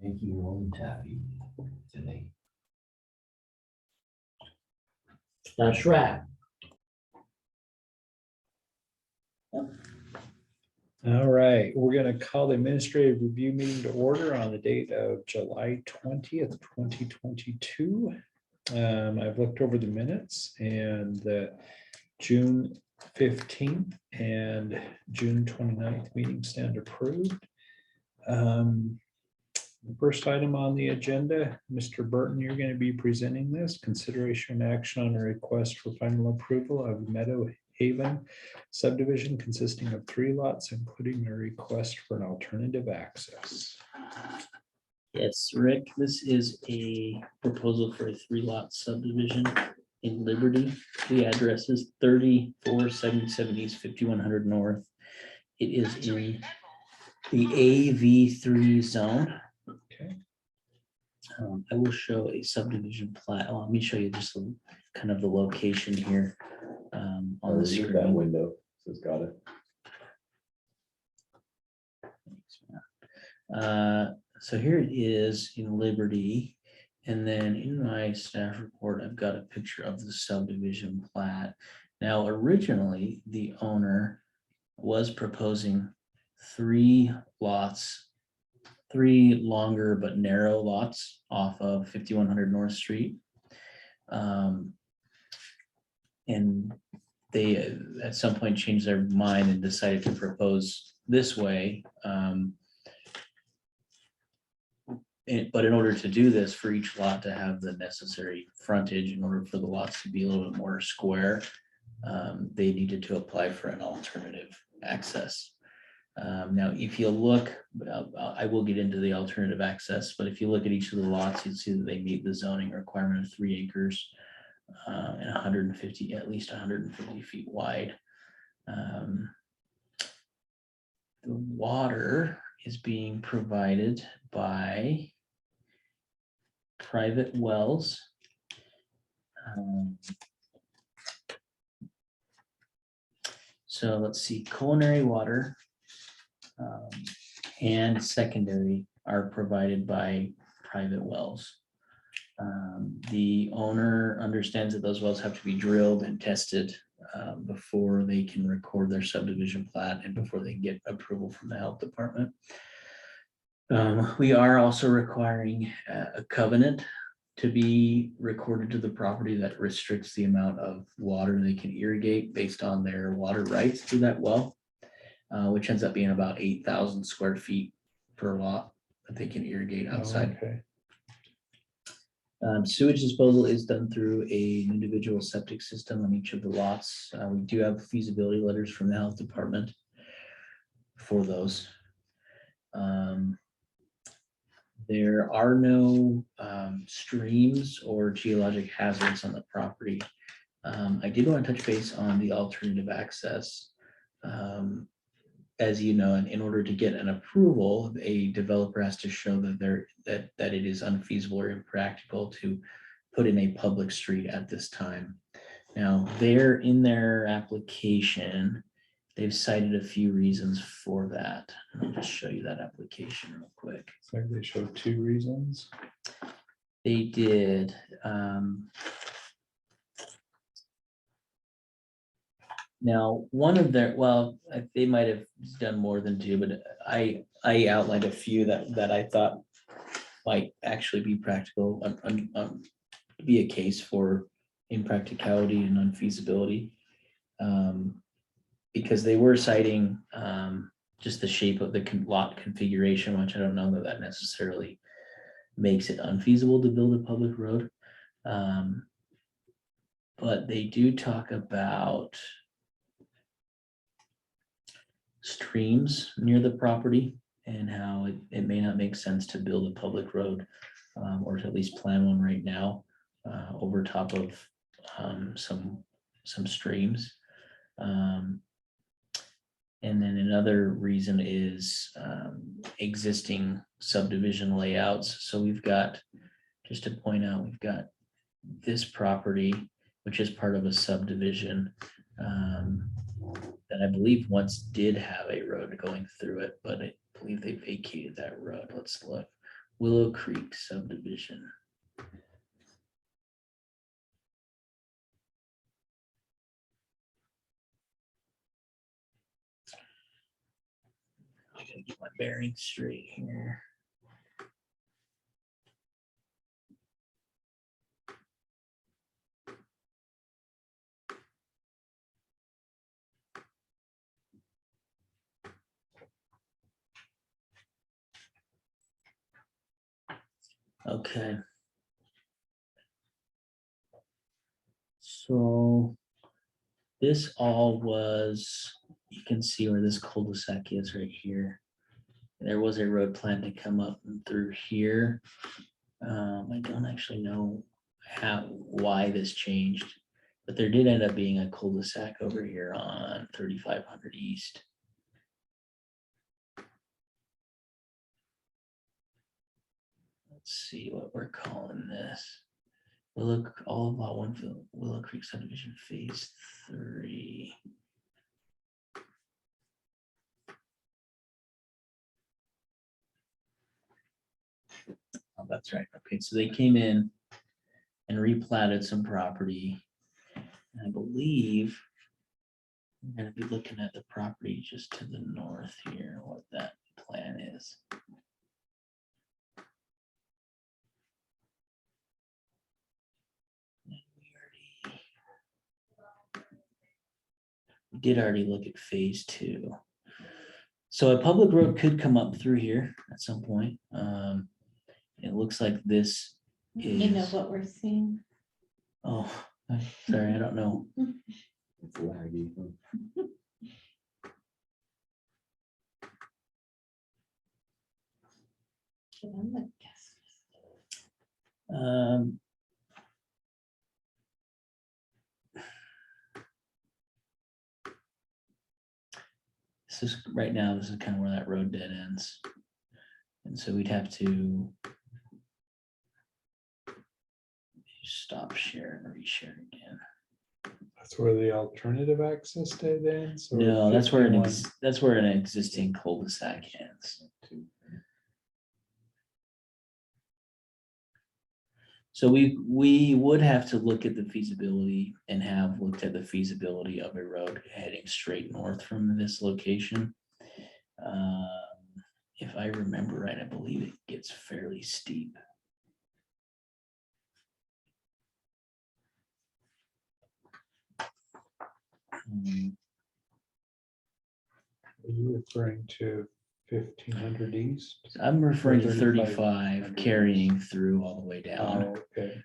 Making your own taffy today. That's right. All right, we're going to call the administrative review meeting to order on the date of July 20th, 2022. I've looked over the minutes and the June 15th and June 29th meeting stand approved. The first item on the agenda, Mr. Burton, you're going to be presenting this consideration and action on a request for final approval of Meadow Haven Subdivision consisting of 3 lots, including a request for an alternative access. Yes, Rick, this is a proposal for a 3-lot subdivision in Liberty. The address is 3477 East 5100 North. It is in the AV3 zone. Okay. I will show a subdivision plat. Let me show you just kind of the location here on the screen. That window, so it's got it. So here it is in Liberty, and then in my staff report, I've got a picture of the subdivision plat. Now, originally, the owner was proposing 3 lots, 3 longer but narrow lots off of 5100 North Street. And they at some point changed their mind and decided to propose this way. But in order to do this, for each lot to have the necessary frontage, in order for the lots to be a little bit more square, they needed to apply for an alternative access. Now, if you look, I will get into the alternative access, but if you look at each of the lots, you'll see that they meet the zoning requirement of 3 acres and 150, at least 150 feet wide. The water is being provided by private wells. So let's see, culinary water and secondary are provided by private wells. The owner understands that those wells have to be drilled and tested before they can record their subdivision plat and before they can get approval from the health department. We are also requiring a covenant to be recorded to the property that restricts the amount of water they can irrigate based on their water rights to that well, which ends up being about 8,000 square feet per lot that they can irrigate outside. Okay. Sewage disposal is done through an individual septic system on each of the lots. We do have feasibility letters from the health department for those. There are no streams or geologic hazards on the property. I did want to touch base on the alternative access. As you know, in order to get an approval, a developer has to show that it is unfeasible or impractical to put in a public street at this time. Now, in their application, they've cited a few reasons for that. I'll just show you that application real quick. So they showed 2 reasons. They did. Now, one of their, well, they might have done more than 2, but I outlined a few that I thought might actually be practical, be a case for impracticality and unfeasibility. Because they were citing just the shape of the lot configuration, which I don't know that necessarily makes it unfeasible to build a public road. But they do talk about streams near the property and how it may not make sense to build a public road or to at least plan one right now over top of some streams. And then another reason is existing subdivision layouts. So we've got, just to point out, we've got this property, which is part of a subdivision that I believe once did have a road going through it, but I believe they vacated that road. Let's look. Willow Creek subdivision. I gotta get my bearings straight here. Okay. So this all was, you can see where this cul-de-sac is right here. There was a road plan to come up and through here. I don't actually know why this changed, but there did end up being a cul-de-sac over here on 3500 East. Let's see what we're calling this. All of Lot 1 Willow Creek Subdivision Phase 3. Oh, that's right. Okay, so they came in and replatted some property. And I believe I'm gonna be looking at the property just to the north here, what that plan is. We did already look at phase 2. So a public road could come up through here at some point. It looks like this is. You know what we're seeing? Oh, sorry, I don't know. It's laggy. I'm gonna guess. This is right now, this is kind of where that road dead ends. And so we'd have to stop share and reshare again. That's where the alternative access dead ends? or No, that's where 51? that's where an existing cul-de-sac ends. So we would have to look at the feasibility and have looked at the feasibility of a road heading straight north from this location. If I remember right, I believe it gets fairly steep. Are you referring to 1500 East? I'm referring to 35 35 carrying through all the way down. Oh, okay.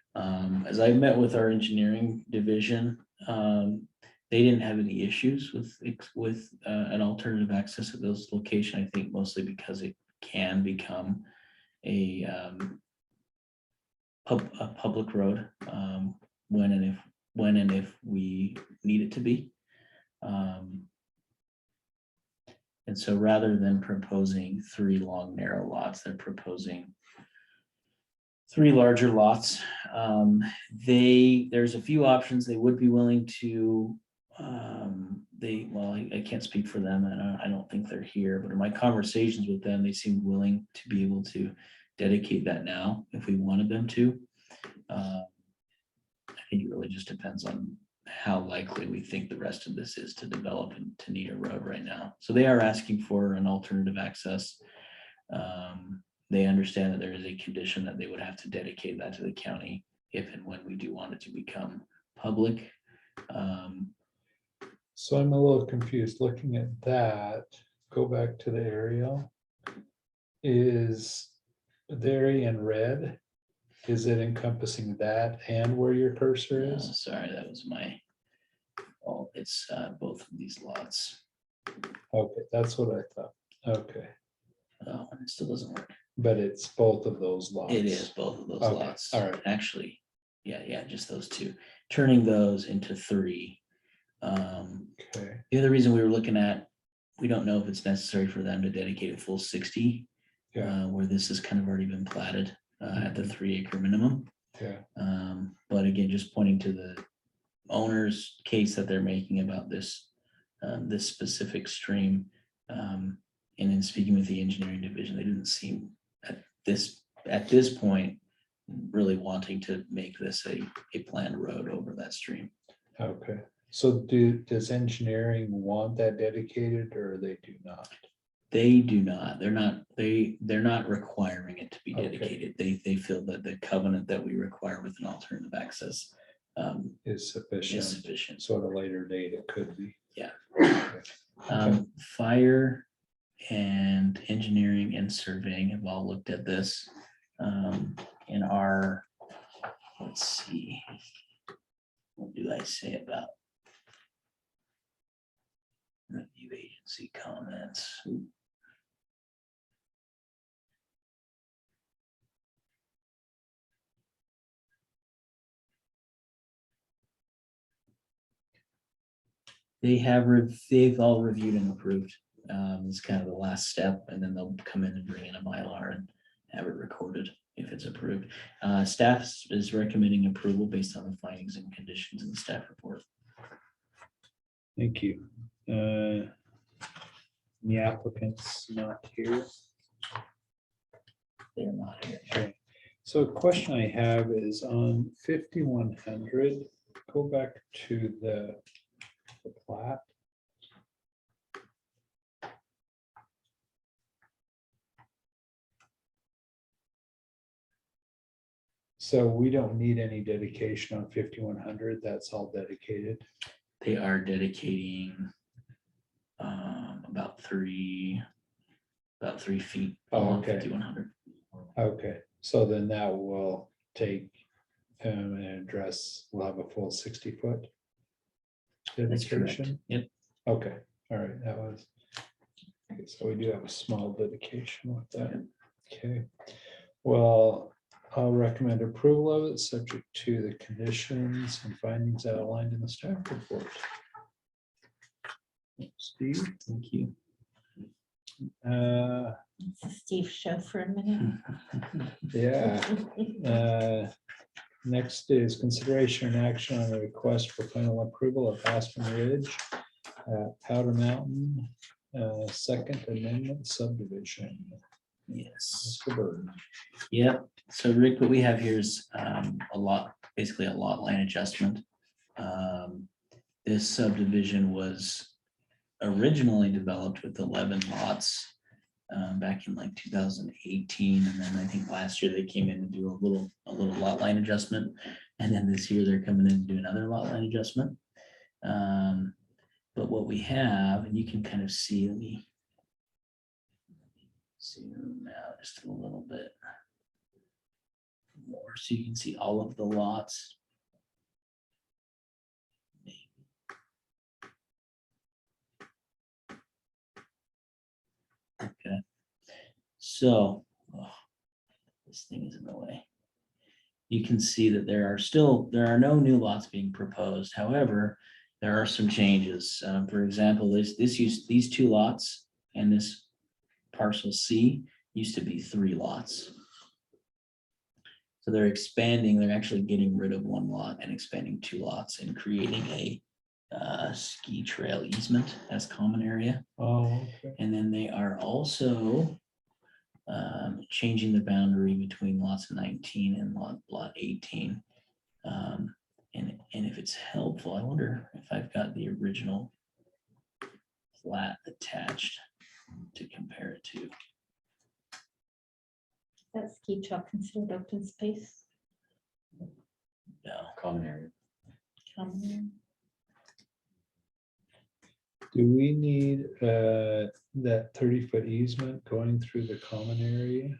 As I met with our engineering division, they didn't have any issues with an alternative access at those locations. I think mostly because it can become a public road when and if we need it to be. And so rather than proposing 3 long narrow lots, they're proposing 3 larger lots. There's a few options they would be willing to. I can't speak for them, and I don't think they're here. But in my conversations with them, they seemed willing to be able to dedicate that now if we wanted them to. I think it really just depends on how likely we think the rest of this is to develop and to need a road right now. So they are asking for an alternative access. They understand that there is a condition that they would have to dedicate that to the county if and when we do want it to become public. So I'm a little confused looking at that. Go back to the aerial. Is the area in red? Is it encompassing that and where your cursor is? Sorry, that was my, it's both of these lots. Okay, that's what I thought. Okay, Oh, and it still doesn't work. but it's both of those lots. It is both of those Okay, lots. all right. Actually, yeah, just those 2. Turning those into 3. Okay, The other reason we were looking at, we don't know if it's necessary for them to dedicate a full 60, yeah, where this has kind of already been platted at the 3-acre minimum. yeah, But again, just pointing to the owner's case that they're making about this this specific stream. And in speaking with the engineering division, they didn't seem at this at this point, really wanting to make this a planned road over that stream. Okay, so does engineering want that dedicated or they do not? They do not, they're not requiring it to be Okay. dedicated. They feel that the covenant that we require with an alternative access Is is sufficient, sufficient. so at a later date it could be. Yeah. Okay. Fire and engineering and surveying have all looked at this. In our, let's see, what do I say about review agency comments? They've all reviewed and approved. It's kind of the last step, and then they'll come in and bring in a Mylar and have it recorded if it's approved. Staff is recommending approval based on the findings and conditions in the staff report. Thank you. The applicant's not here. They're not here. Okay, so a question I have is on 5100, go back to the plat. So we don't need any dedication on 5100, that's all dedicated. They are dedicating about 3 feet. Oh, along okay. 5100. Okay, so then that will take and address, we'll have a full 60-foot That's correct. dedication. Yep. Okay, all right, that was, okay, so we do have a small dedication with that. Okay, well, I'll recommend approval of it, subject to the conditions and findings outlined in the staff report. Steve? Thank you. It's a Steve show for a minute. Yeah. Next is consideration and action on a request for final approval of Aspen Ridge, Powder Mountain, Second Amendment Subdivision. Yes. Mr. Burton. Yep. So Rick, what we have here is basically a lot line adjustment. This subdivision was originally developed with 11 lots back in like 2018, and then I think last year they came in and do a little lot line adjustment, and then this year they're coming in to do another lot line adjustment. But what we have, and you can kind of see, let me zoom out just a little bit more so you can see all of the lots. Okay, so this thing is in the way. You can see that there are no new lots being proposed. However, there are some changes. For example, these 2 lots and this parcel C used to be 3 lots. So they're expanding, they're actually getting rid of 1 lot and expanding 2 lots and creating a ski trail easement as common area. Oh, okay. And then they are also changing the boundary between lots 19 and lot 18. And if it's helpful, I wonder if I've got the original plat attached to compare it to. That ski trail considered open space. No. Common area. Do we need that 30-foot easement going through the common area?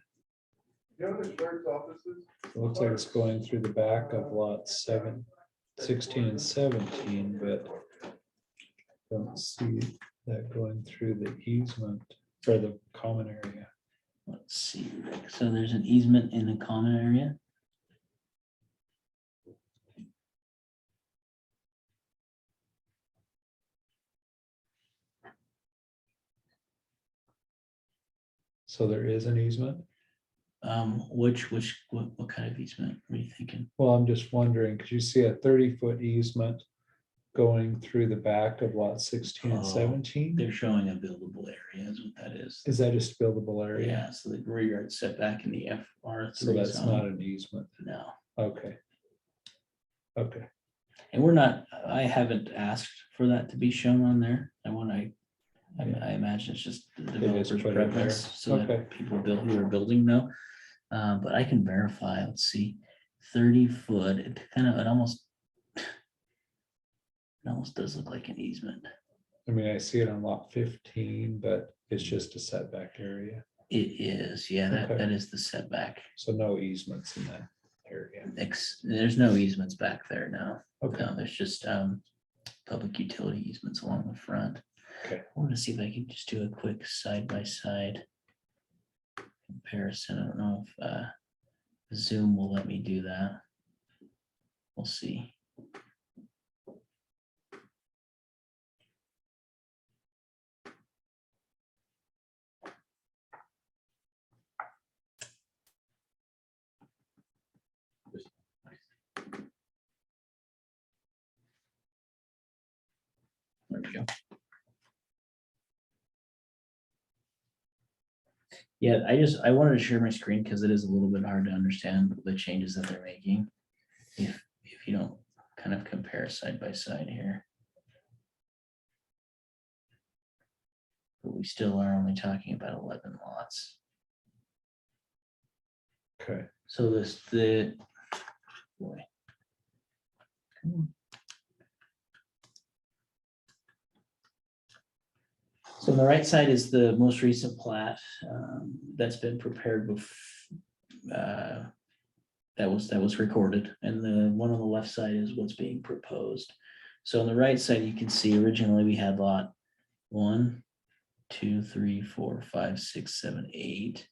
The clerk's offices. It looks like it's going through the back of lots 16 and 17, but don't see that going through the easement or the common area. Let's see, Rick. So there's an easement in the common area. So there is an easement? What kind of easement were you thinking? Well, I'm just wondering, because you see a 30-foot easement going through the back of lot 16 and Oh, 17? They're showing a buildable area is what that is. Is that just buildable area? Yeah, so the rear yard setback in the FR3 So that's zone. not an easement. No, Okay. Okay, and we're not, I haven't asked for that to be shown on there. I imagine it's just the just developer's put it there. preference, so Okay. that people who are building know. But I can verify, let's see, 30 foot, it almost does look like an easement. I mean, I see it on lot 15, but it's just a setback area. It is, yeah, Okay. that is the setback. So no easements in that area. There's no easements back there now. Okay, No, there's just public utility easements along the front. Okay. I want to see if I can just do a quick side-by-side comparison. I don't know if Zoom will let me do that. We'll see. There we go. Yeah, I wanted to share my screen because it is a little bit hard to understand the changes that they're making. If you don't kind of compare side by side here. But we still are only talking about 11 lots. okay. So boy. Come on. So on the right side is the most recent plat that's been prepared that was recorded, and the one on the left side is what's being proposed. So on the right side, you can see originally we had lot 1, 2, 3, 4, 5, 6, 7, 8.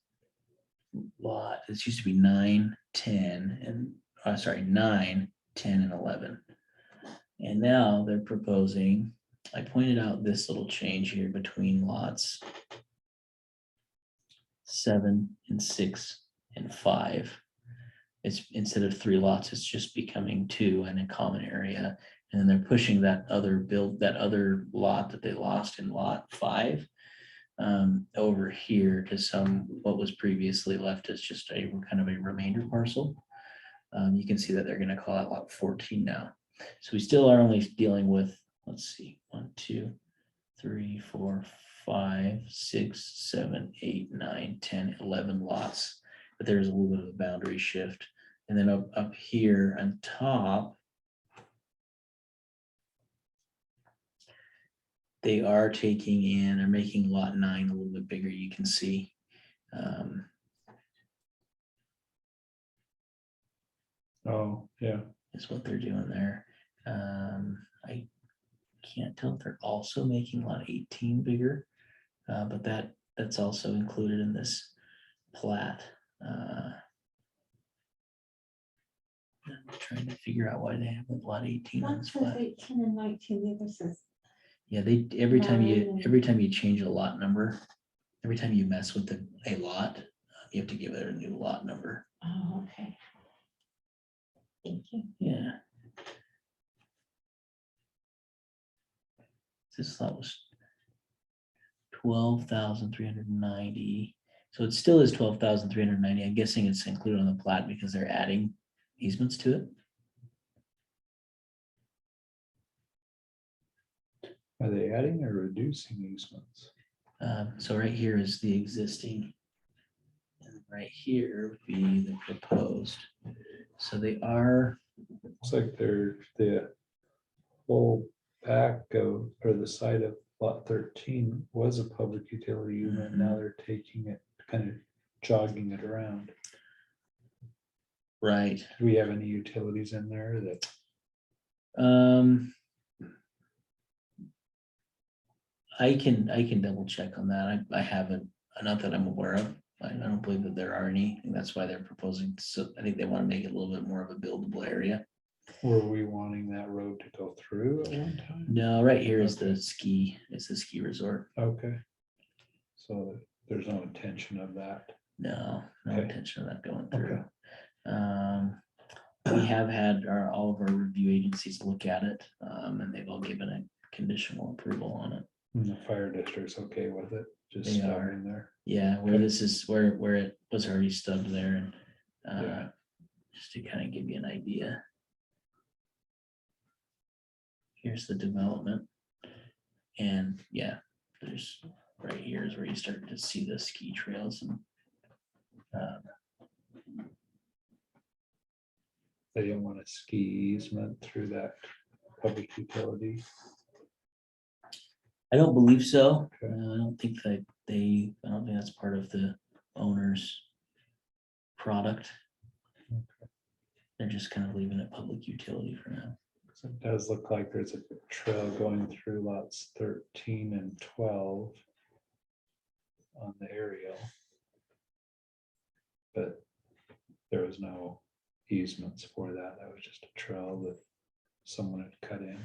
Lot, it used to be 9, 10, and 9, 10, and 11. And now they're proposing, I pointed out this little change here between lots 7 and 6 and 5. It's instead of 3 lots, it's just becoming 2 and a common area. And then they're pushing that other lot that they lost in lot 5 over here to what was previously left as just a kind of a remainder parcel. You can see that they're going to call out lot 14 now. So we still are only dealing with, let's see, 1, 2, 3, 4, 5, 6, 7, 8, 9, 10, 11 lots. But there's a little bit of a boundary shift. And then up here on top, they are taking in or making lot 9 a little bit bigger, you can see. Oh, yeah. Is what they're doing there. I can't tell if they're also making lot 18 bigger, but that's also included in this plat. I'm trying to figure out why they have lot 18 on One this says plat. 18 and 19, the other says, Yeah, every time Nine. you change a lot number, every time you mess with a lot, you have to give it a new lot number. oh, okay. Thank you. Yeah. This lot was 12,390. So it still is 12,390. I'm guessing it's included on the plat because they're adding easements to it. Are they adding or reducing easements? So right here is the existing. And right here would be the proposed. So they are, Looks like the whole back of, or the side of lot 13 was a public utility easement. Now they're taking it, kind of jogging it around. right. Do we have any utilities in there that? I can double check on that. I haven't, not that I'm aware of. I don't believe that there are any, and that's why they're proposing. So I think they want to make it a little bit more of a buildable area. Were we wanting that road to go through at one time? No, right here is Okay. the ski resort. Okay. So there's no intention of that. No Okay. intention of that going through. Okay. We have had all of our review agencies look at it, and they've all given a conditional approval on it. And the fire district's okay with it, just They are. starting there. Yeah, where Okay. this is where it was already stubbed there, and Yeah. just to kind of give you an idea. Here's the development, and yeah, there's right here is where you start to see the ski trails and. They didn't want a ski easement through that public utility. I don't believe so. Okay. I don't think that's part of the owner's product. They're just kind of leaving it public utility for now. So it does look like there's a trail going through lots 13 and 12 on the aerial. But there was no easements for that. That was just a trail that someone had cut in.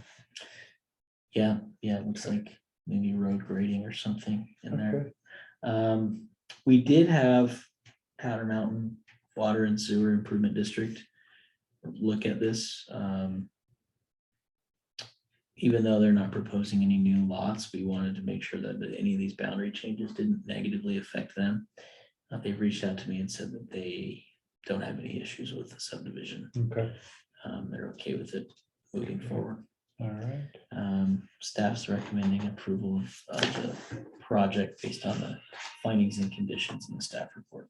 Yeah, it looks like maybe road grading or something in there. Okay. We did have Powder Mountain Water and Sewer Improvement District look at this. Even though they're not proposing any new lots, we wanted to make sure that any of these boundary changes didn't negatively affect them. They've reached out to me and said that they don't have any issues with the subdivision. Okay. They're okay with it moving forward. All right. Staff's recommending approval of the project based on the findings and conditions in the staff report.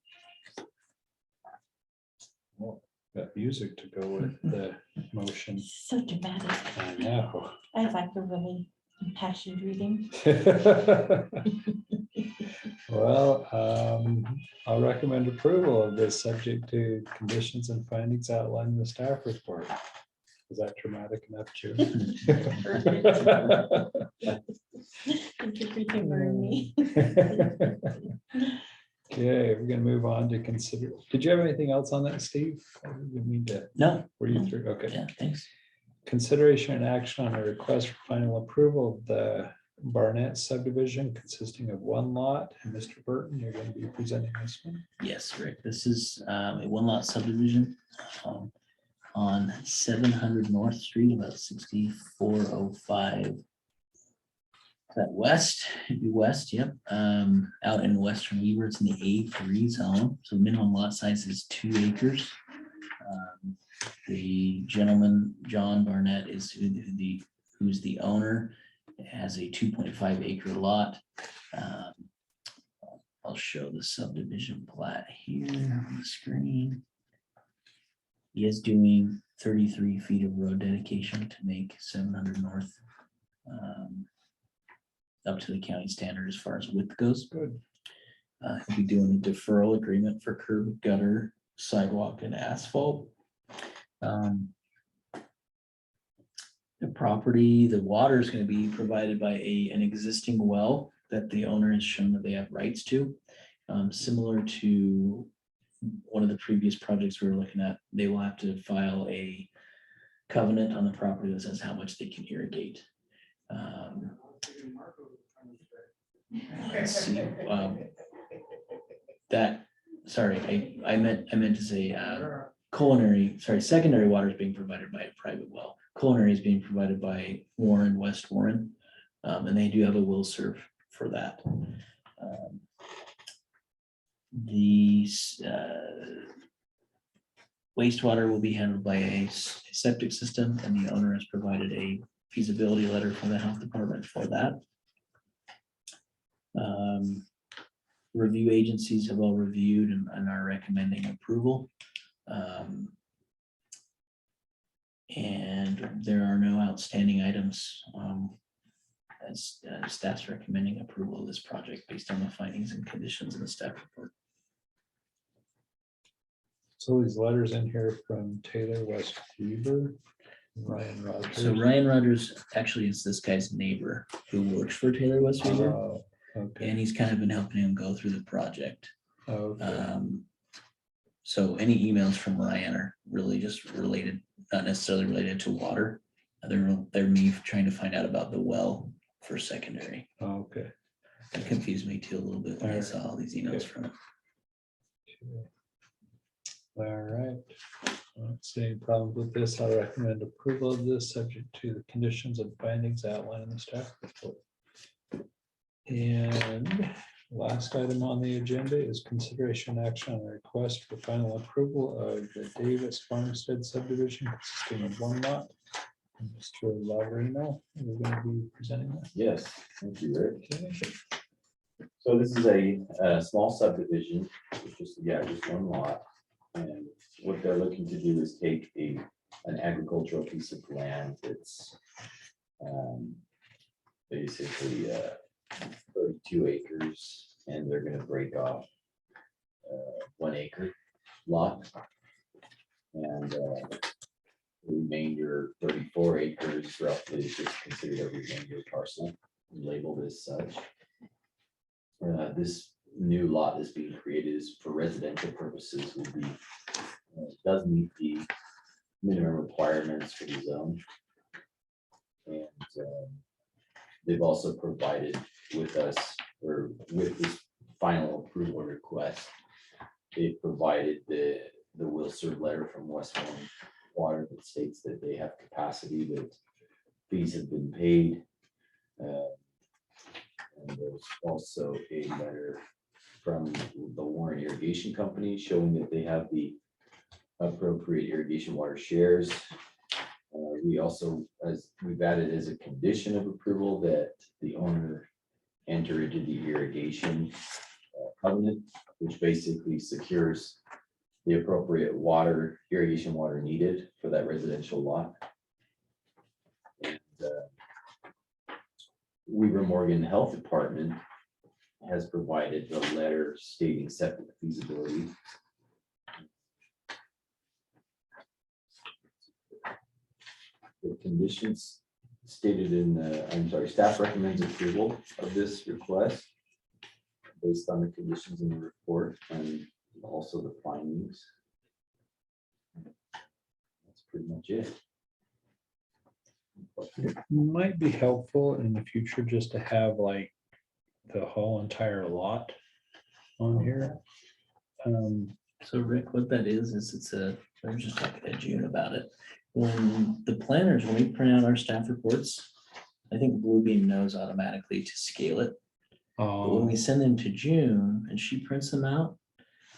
Well, got music to go with the motion. So dramatic. I know. I like a really impassioned reading. Well, I'll recommend approval of this subject to conditions and findings outlined in the staff report. Is that dramatic enough, Jude? Thank you for humoring me. Okay, we're gonna move on to consider. Did you have anything else on that, Steve? We need to, No, were you through? Okay. yeah, thanks. Consideration and action on a request for final approval of the Barnett subdivision consisting of one lot. And Mr. Burton, you're going to be presenting this one. Yes, Rick, this is a one lot subdivision on 700 North Street, about 6405. Is that west? It'd be west, yep. Out in western Weaver, it's in the A3 zone. So minimum lot size is 2 acres. The gentleman, John Barnett, is who's the owner. It has a 2.5 acre lot. I'll show the subdivision plat here on the screen. He is doing 33 feet of road dedication to make 700 North up to the county standard as far as width goes. Good. He'll be doing a deferral agreement for curb, gutter, sidewalk, and asphalt. The property, the water is going to be provided by an existing well that the owner has shown that they have rights to. Similar to one of the previous projects we were looking at, they will have to file a covenant on the property that says how much they can irrigate. Let's see. I meant to say secondary water is being provided by a private well. Culinary is being provided by Warren, West Warren, and they do have a will serve for that. The wastewater will be handled by a septic system, and the owner has provided a feasibility letter from the health department for that. Review agencies have all reviewed and are recommending approval. And there are no outstanding items as staff's recommending approval of this project based on the findings and conditions in the staff report. So these letters in here from Taylor West Weaver, Ryan Rogers. So Ryan Rogers actually is this guy's neighbor who works for Taylor West Weaver, Oh, okay. and he's kind of been helping him go through the project. Okay. So any emails from Ryan are really just related, not necessarily related to water. They're me trying to find out about the well for secondary. Okay. That confused me too a little bit when I Alright. saw all these emails from him. All right. I don't see any problems with this. I recommend approval of this, subject to the conditions and findings outlined in the staff report. And last item on the agenda is consideration action on a request for final approval of the Davis Farmstead Subdivision consisting of one lot. And Mr. Lleverino, we're going to be presenting that. Yes, thank you, Rick. Okay. So this is a small subdivision, it's just one lot. And what they're looking to do is take an agricultural piece of land that's basically 32 acres, and they're gonna break off 1 acre lot. And the remainder 34 acres roughly is just considered a remainder parcel, labeled as such. This new lot is being created is for residential purposes, will be, does meet the minimum requirements for the zone. And they've also provided with us, or with this final approval request, they've provided the will serve letter from Westmoreland Water that states that they have capacity, that fees have been paid. And there's also a letter from the Warren Irrigation Company showing that they have the appropriate irrigation water shares. We also, as we've added as a condition of approval, that the owner enter into the irrigation covenant, which basically secures the appropriate water, irrigation water needed for that residential lot. And Weaver Morgan Health Department has provided the letter stating septic feasibility. The conditions stated in the, staff recommends approval of this request based on the conditions in the report and also the findings. That's pretty much it. It might be helpful in the future just to have like the whole entire lot on here. So Rick, what that is it's I was just talking to June about it. When the planners, when we print out our staff reports, I think Bluebeam knows automatically to scale it. But when we send them to June and she prints them out,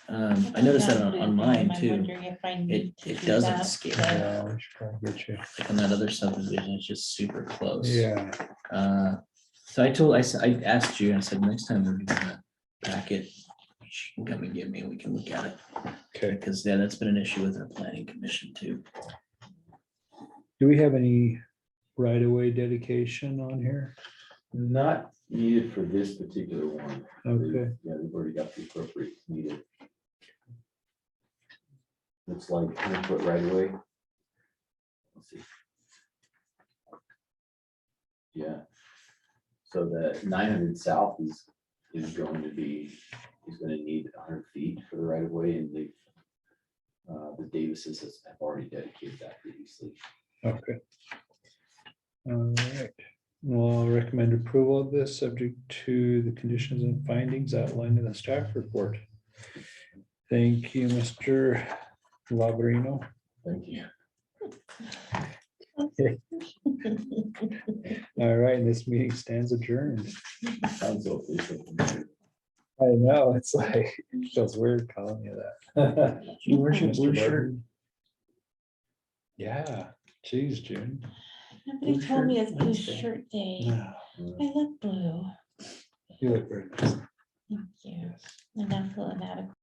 I noticed that on mine too. It doesn't scale. Yeah, we should probably get you. Like on that other subdivision, it's just super close. Yeah, So I asked June, I said, next time we're doing a packet, she can come and get me and we can look at it. okay. Because yeah, that's been an issue with our planning commission too. Do we have any right-of-way dedication on here? Not needed for this particular one. Okay. Yeah, we've already got the appropriate needed. Looks like 100-foot right away. Let's see. Yeah. So the 900 south is going to need 100 feet for the right of way, and they've the Davises have already dedicated that previously. Okay. All right. Well, I'll recommend approval of this, subject to the conditions and findings outlined in the staff report. Thank you, Mr. Lleverino. Thank you. All right, and this meeting stands adjourned. Sounds so official. I know, it's like, it feels weird calling you that. June, where's your Mr. blue shirt? Burton. Yeah, geez, June. Nobody told me it's blue Wednesday. shirt day. No, I look blue. you look very nice. Thank you. And I'm feeling adequate.